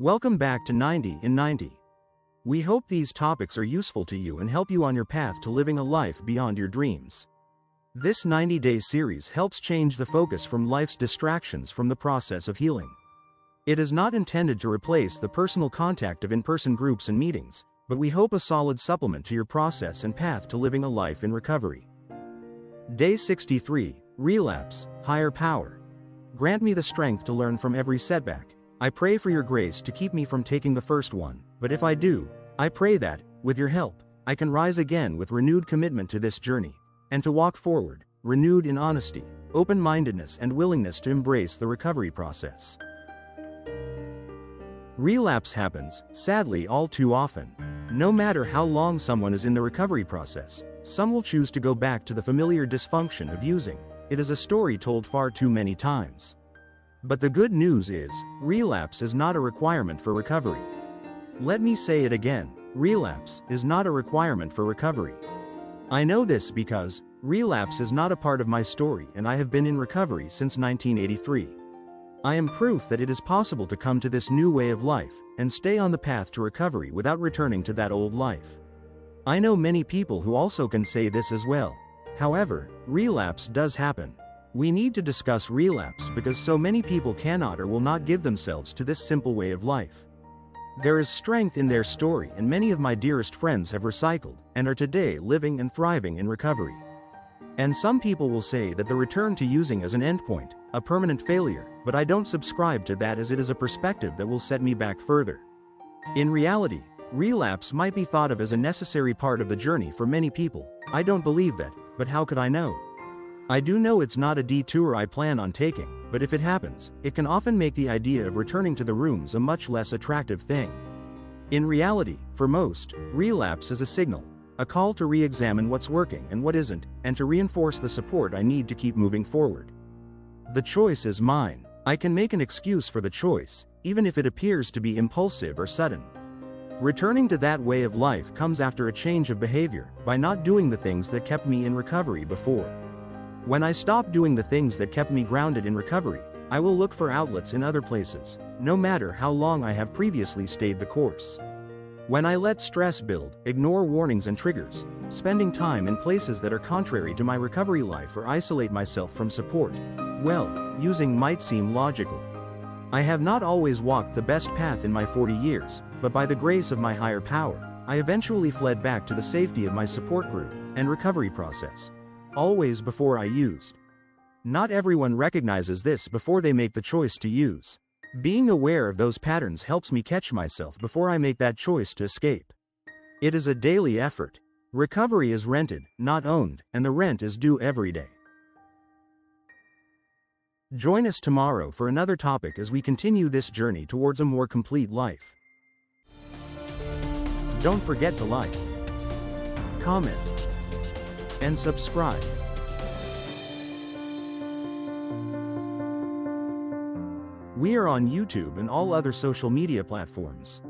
Welcome back to 90 in 90. We hope these topics are useful to you and help you on your path to living a life beyond your dreams. This 90-day series helps change the focus from life's distractions from the process of healing. It is not intended to replace the personal contact of in-person groups and meetings, but we hope a solid supplement to your process and path to living a life in recovery. Day 63, Relapse, Higher Power. Grant me the strength to learn from every setback. I pray for your grace to keep me from taking the first one, but if I do, I pray that, with your help, I can rise again with renewed commitment to this journey, and to walk forward, renewed in honesty, open-mindedness and willingness to embrace the recovery process. Relapse happens, sadly, all too often. No matter how long someone is in the recovery process, some will choose to go back to the familiar dysfunction of using. It is a story told far too many times. But the good news is, relapse is not a requirement for recovery. Let me say it again, relapse is not a requirement for recovery. I know this because, relapse is not a part of my story and I have been in recovery since 1983. I am proof that it is possible to come to this new way of life, and stay on the path to recovery without returning to that old life. I know many people who also can say this as well. However, relapse does happen. We need to discuss relapse because so many people cannot or will not give themselves to this simple way of life. There is strength in their story, and many of my dearest friends have recycled, and are today living and thriving in recovery. And some people will say that the return to using is an endpoint, a permanent failure, but I don't subscribe to that, as it is a perspective that will set me back further. In reality, relapse might be thought of as a necessary part of the journey for many people. I don't believe that, but how could I know? I do know it's not a detour I plan on taking, but if it happens, it can often make the idea of returning to the rooms a much less attractive thing. In reality, for most, relapse is a signal, a call to re-examine what's working and what isn't, and to reinforce the support I need to keep moving forward. The choice is mine. I can make an excuse for the choice, even if it appears to be impulsive or sudden. Returning to that way of life comes after a change of behavior, by not doing the things that kept me in recovery before. When I stop doing the things that kept me grounded in recovery, I will look for outlets in other places, no matter how long I have previously stayed the course. When I let stress build, ignore warnings and triggers, spending time in places that are contrary to my recovery life, or isolate myself from support, well, using might seem logical. I have not always walked the best path in my 40 years, but by the grace of my higher power, I eventually fled back to the safety of my support group and recovery process. Always before I used. Not everyone recognizes this before they make the choice to use. Being aware of those patterns helps me catch myself before I make that choice to escape. It is a daily effort. Recovery is rented, not owned, and the rent is due every day. Join us tomorrow for another topic as we continue this journey towards a more complete life. Don't forget to like, comment, and subscribe. We are on YouTube and all other social media platforms.